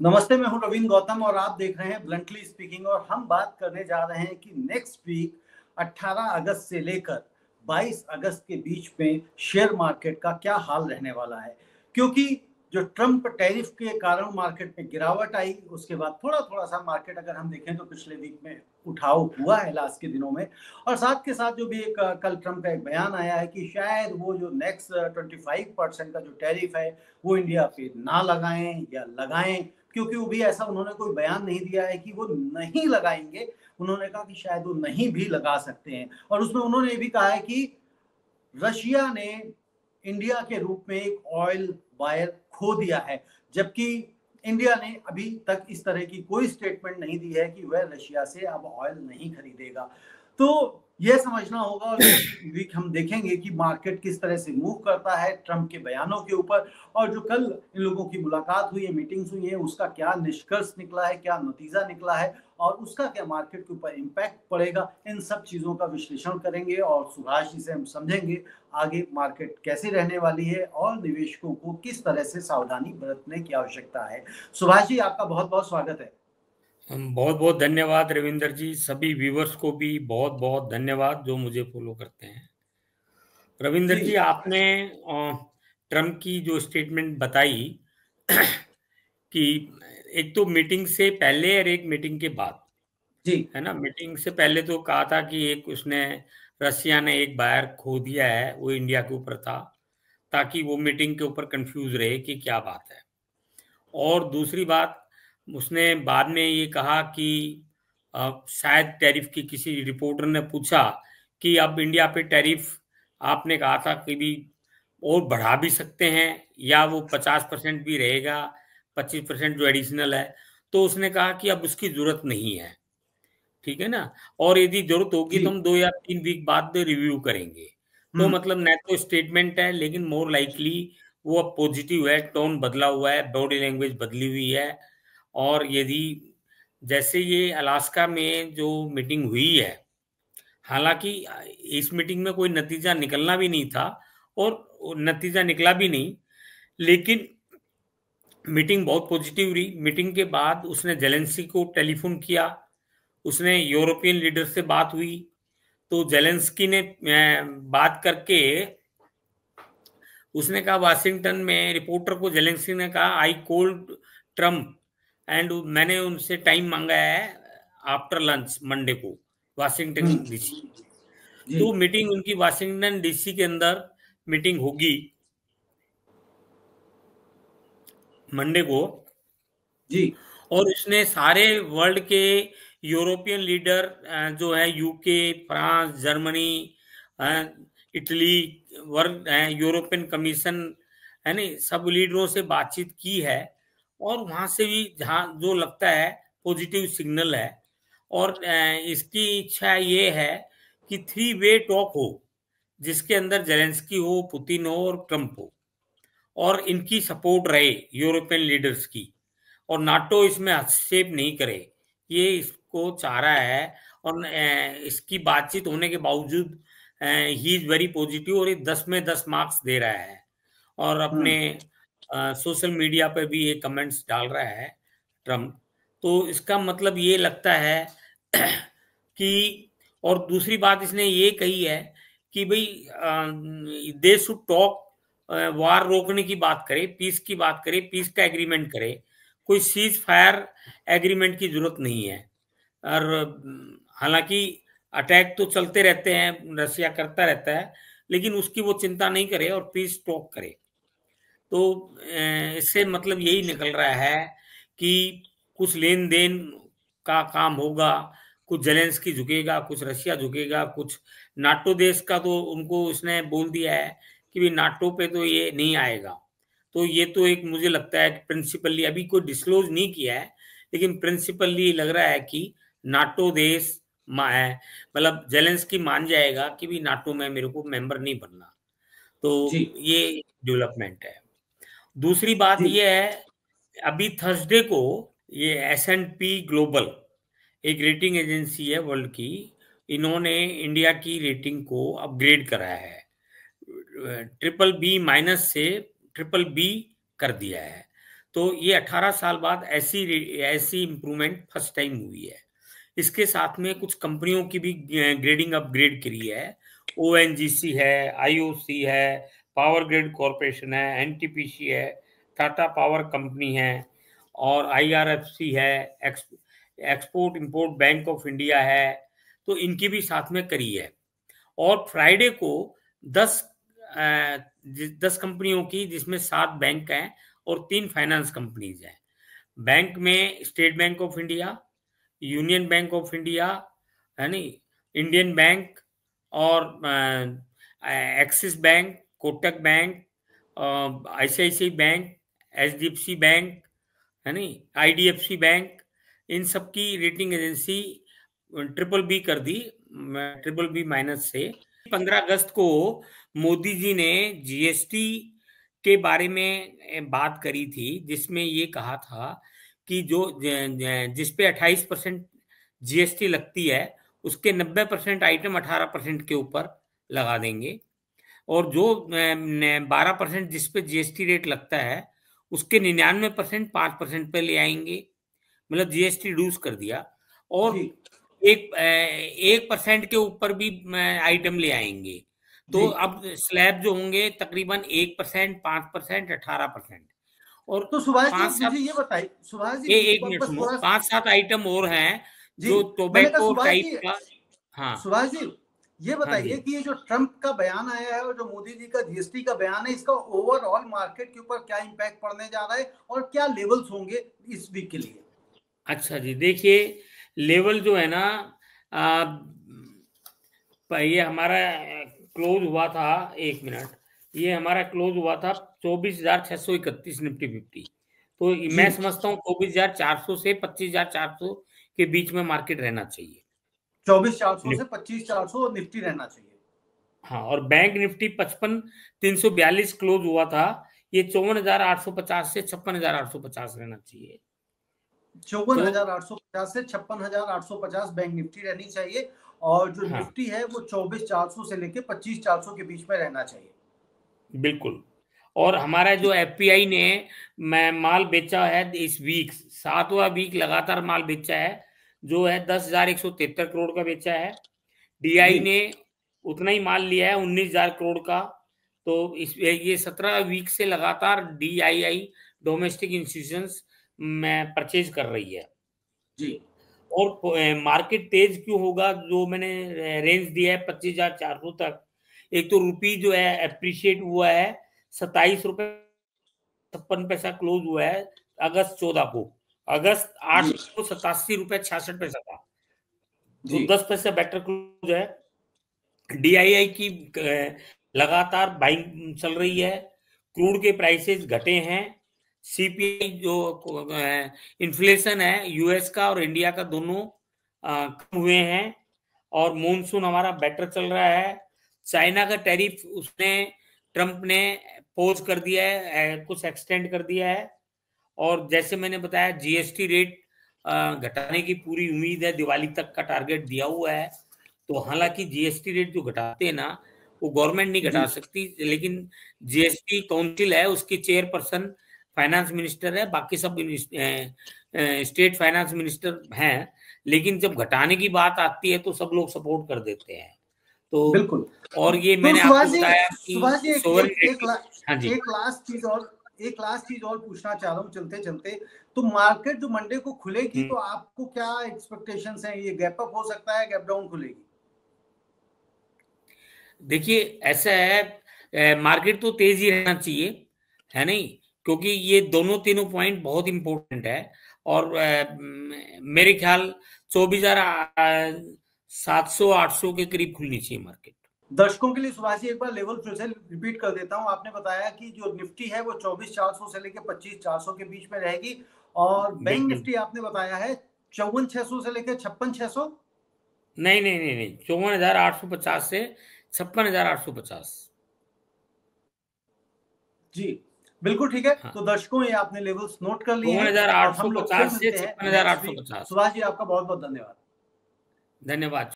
नमस्ते, मैं हूं रविंद्र गौतम और आप देख रहे हैं ब्लंटली स्पीकिंग। और हम बात करने जा रहे हैं कि नेक्स्ट वीक 18 अगस्त से लेकर 22 अगस्त के बीच में शेयर मार्केट का क्या हाल रहने वाला है। क्योंकि जो ट्रम्प टैरिफ के कारण मार्केट में गिरावट आई, उसके बाद थोड़ा थोड़ा सा मार्केट अगर हम देखें तो पिछले वीक में उठाव हुआ है लास्ट के दिनों में। और साथ के साथ जो भी एक कल ट्रम्प का एक बयान आया है कि शायद वो जो नेक्स्ट 25% का जो टैरिफ है वो इंडिया पे ना लगाएं या लगाएं, क्योंकि वो भी ऐसा उन्होंने कोई बयान नहीं दिया है कि वो नहीं लगाएंगे। उन्होंने कहा कि शायद वो नहीं भी लगा सकते हैं। और उसमें उन्होंने ये भी कहा है कि रशिया ने इंडिया के रूप में एक ऑयल बायर खो दिया है, जबकि इंडिया ने अभी तक इस तरह की कोई स्टेटमेंट नहीं दी है कि वह रशिया से अब ऑयल नहीं खरीदेगा। तो यह समझना होगा और नेक्स्ट वीक हम देखेंगे कि मार्केट किस तरह से मूव करता है ट्रम्प के बयानों के ऊपर। और जो कल इन लोगों की मुलाकात हुई है, मीटिंग्स हुई है, उसका क्या निष्कर्ष निकला है, क्या नतीजा निकला है और उसका क्या मार्केट के ऊपर इम्पैक्ट पड़ेगा, इन सब चीज़ों का विश्लेषण करेंगे। और सुभाष जी से हम समझेंगे आगे मार्केट कैसे रहने वाली है और निवेशकों को किस तरह से सावधानी बरतने की आवश्यकता है। सुभाष जी, आपका बहुत बहुत स्वागत है। बहुत बहुत धन्यवाद रविंदर जी। सभी व्यूवर्स को भी बहुत बहुत धन्यवाद जो मुझे फॉलो करते हैं। रविंदर जी, आपने ट्रम्प की जो स्टेटमेंट बताई कि एक तो मीटिंग से पहले और एक मीटिंग के बाद, जी है ना। मीटिंग से पहले तो कहा था कि एक उसने रशिया ने एक बायर खो दिया है, वो इंडिया के ऊपर था, ताकि वो मीटिंग के ऊपर कंफ्यूज रहे कि क्या बात है। और दूसरी बात, उसने बाद में ये कहा कि शायद टैरिफ की किसी रिपोर्टर ने पूछा कि अब इंडिया पे टैरिफ आपने कहा था कि भी और बढ़ा भी सकते हैं या वो 50% भी रहेगा, 25% जो एडिशनल है। तो उसने कहा कि अब उसकी जरूरत नहीं है, ठीक है ना, और यदि जरूरत होगी तो हम 2 या 3 वीक बाद रिव्यू करेंगे। तो मतलब न तो स्टेटमेंट है, लेकिन मोर लाइकली वो अब पॉजिटिव है, टोन बदला हुआ है, बॉडी लैंग्वेज बदली हुई है। और यदि जैसे ये अलास्का में जो मीटिंग हुई है, हालांकि इस मीटिंग में कोई नतीजा निकलना भी नहीं था और नतीजा निकला भी नहीं, लेकिन मीटिंग बहुत पॉजिटिव रही। मीटिंग के बाद उसने जेलेंस्की को टेलीफोन किया, उसने यूरोपियन लीडर से बात हुई। तो जेलेंस्की ने बात करके उसने कहा, वाशिंगटन में रिपोर्टर को जेलेंस्की ने कहा, आई कॉल्ड ट्रम्प एंड मैंने उनसे टाइम मांगा है आफ्टर लंच मंडे को वाशिंगटन डीसी। तो मीटिंग उनकी वाशिंगटन डीसी के अंदर मीटिंग होगी मंडे को जी और उसने सारे वर्ल्ड के यूरोपियन लीडर जो है, UK, France, Germany, Italy, world European commission, है ना, सब लीडरों से बातचीत की है। और वहां से भी जहाँ जो लगता है पॉजिटिव सिग्नल है। और इसकी इच्छा ये है कि 3 वे टॉक हो, जिसके अंदर जेलेंस्की हो, पुतिन हो और ट्रम्प हो, और इनकी सपोर्ट रहे यूरोपियन लीडर्स की, और नाटो इसमें हस्तक्षेप नहीं करे, ये इसको चाह रहा है। और इसकी बातचीत होने के बावजूद ही इज वेरी पॉजिटिव और ये 10 में 10 मार्क्स दे रहा है। और अपने सोशल मीडिया पर भी ये कमेंट्स डाल रहा है ट्रम्प। तो इसका मतलब ये लगता है कि, और दूसरी बात इसने ये कही है कि भाई दे शुड टॉक, वार रोकने की बात करे, पीस की बात करे, पीस का एग्रीमेंट करे, कोई सीज फायर एग्रीमेंट की जरूरत नहीं है। और हालांकि अटैक तो चलते रहते हैं, रशिया करता रहता है, लेकिन उसकी वो चिंता नहीं करे और पीस टॉक करे। तो इससे मतलब यही निकल रहा है कि कुछ लेन देन का काम होगा, कुछ जेलेंस्की झुकेगा, कुछ रशिया झुकेगा, कुछ नाटो देश का तो उनको उसने बोल दिया है कि भी नाटो पे तो ये नहीं आएगा। तो ये तो एक मुझे लगता है कि प्रिंसिपली अभी कोई डिस्क्लोज नहीं किया है, लेकिन प्रिंसिपली लग रहा है कि नाटो देश मतलब जेलेंस्की मान जाएगा कि भी नाटो में मेरे को मेंबर नहीं बनना। तो ये डेवलपमेंट है। दूसरी बात यह है, अभी थर्सडे को ये S&P ग्लोबल, एक रेटिंग एजेंसी है वर्ल्ड की, इन्होंने इंडिया की रेटिंग को अपग्रेड कराया है, BBB- से BBB कर दिया है। तो ये 18 साल बाद ऐसी इंप्रूवमेंट फर्स्ट टाइम हुई है। इसके साथ में कुछ कंपनियों की भी ग्रेडिंग अपग्रेड करी है। ओएनजीसी है, आईओसी है, पावर ग्रिड कॉरपोरेशन है, एनटीपीसी है, टाटा पावर कंपनी है और आईआरएफसी है, export import bank of India है। तो इनकी भी साथ में करी है। और फ्राइडे को 10 कंपनियों की, जिसमें 7 बैंक हैं और 3 फाइनेंस कंपनीज हैं। बैंक में state bank of India, union bank of India, है नी, इंडियन बैंक और axis bank, Kotak bank, ICICI bank, HDFC bank, है नी, आईडीएफसी बैंक, इन सब की रेटिंग एजेंसी BBB कर दी, BBB- से। 15 अगस्त को मोदी जी ने जीएसटी के बारे में बात करी थी, जिसमें ये कहा था कि जिसपे 28% जीएसटी लगती है, उसके 90% आइटम 18% के ऊपर लगा देंगे, और जो 12% जिसपे जीएसटी रेट लगता है, उसके 99% 5% पे ले आएंगे। मतलब जीएसटी रिड्यूस कर दिया। और 1% के ऊपर भी आइटम ले आएंगे। तो अब स्लैब जो होंगे तकरीबन 1%, 5%, 18%। और तो सुभाष जी मुझे ये बताइए, सुभाष जी एक मिनट सुनो, 5-7 आइटम और हैं जो टोबैको टाइप का। हाँ सुभाष जी, ये बताइए कि ये जो ट्रंप का बयान आया है और जो मोदी जी का जीएसटी का बयान है, इसका ओवरऑल मार्केट के ऊपर क्या इंपैक्ट पड़ने जा रहा है और क्या लेवल्स होंगे इस वीक के लिए? अच्छा जी, देखिए लेवल जो है ना, ये हमारा क्लोज हुआ था, 1 मिनट, ये हमारा क्लोज हुआ था 24,631 निफ्टी 50। तो मैं समझता हूँ 24,400 से 25,400 के बीच में मार्केट रहना चाहिए। 24,400 से 25,400 निफ्टी रहना चाहिए। हाँ, और बैंक निफ्टी 55,342 क्लोज हुआ था, ये 54,850 से 56,850 रहना चाहिए। 54,850 से 56,850 बैंक निफ्टी रहनी चाहिए, और जो निफ्टी है वो 24,400 से लेके 25,400 के बीच में रहना चाहिए। बिल्कुल। और हमारा जो एफपीआई ने माल बेचा है इस वीक, 7वां वीक लगातार माल बेचा है, जो है 10,173 करोड़ का बेचा है। डीआई ने उतना ही माल लिया है, 19,000 करोड़ का। तो ये 17 वीक से लगातार डीआईआई, डोमेस्टिक इंस्टीट्यूशंस में परचेज कर रही है जी। और मार्केट तेज क्यों होगा, जो मैंने रेंज दिया है 25,400 तक। एक तो रुपी जो है एप्रिशिएट हुआ है, 27 रुपए 56 पैसा क्लोज हुआ है अगस्त 14 को। अगस्त 8 को 87 रुपए 66 पैसा था, तो 10 पैसा बेटर क्लोज है। डीआईआई की लगातार बाइंग चल रही है, क्रूड के प्राइसेस घटे हैं, सीपीआई जो इन्फ्लेशन है यूएस का और इंडिया का दोनों कम हुए हैं, और मॉनसून हमारा बेटर चल रहा है। चाइना का टैरिफ उसने ट्रंप ने पोज कर दिया है, कुछ एक्सटेंड कर दिया है। और जैसे मैंने बताया जीएसटी रेट घटाने की पूरी उम्मीद है, दिवाली तक का टारगेट दिया हुआ है। तो हालांकि जीएसटी रेट जो घटाते हैं ना, वो गवर्नमेंट नहीं घटा सकती, लेकिन जीएसटी काउंसिल है, उसकी चेयरपर्सन फाइनेंस मिनिस्टर है, बाकी सब स्टेट फाइनेंस मिनिस्टर हैं। लेकिन जब घटाने की बात आती है तो सब लोग सपोर्ट कर देते हैं। तो बिल्कुल। और ये मैंने आपको बताया कि एक लास्ट चीज और पूछना चाह रहा हूँ चलते चलते। तो मार्केट जो मंडे को खुलेगी, तो आपको क्या एक्सपेक्टेशंस हैं? ये गैप अप हो सकता है, गैप डाउन खुलेगी? देखिए ऐसा है, मार्केट तो तेज ही रहना चाहिए, है नहीं, क्योंकि ये तीनों पॉइंट बहुत इंपॉर्टेंट है। और मेरे ख्याल 24,700-800 के करीब खुलनी चाहिए मार्केट। दर्शकों के लिए सुभाष जी एक बार लेवल फिर से रिपीट कर देता हूं। आपने बताया कि जो निफ्टी है वो 24,400 से लेकर 25,400 के बीच में रहेगी, और बैंक निफ्टी आपने बताया है 54,600 से लेकर 56,600। नहीं, 54,850 से 56,850। जी बिल्कुल ठीक है। तो दर्शकों, ये आपने लेवल्स नोट कर लिए हैं। 54,850 से 56,850। सुभाष जी आपका बहुत बहुत धन्यवाद। धन्यवाद।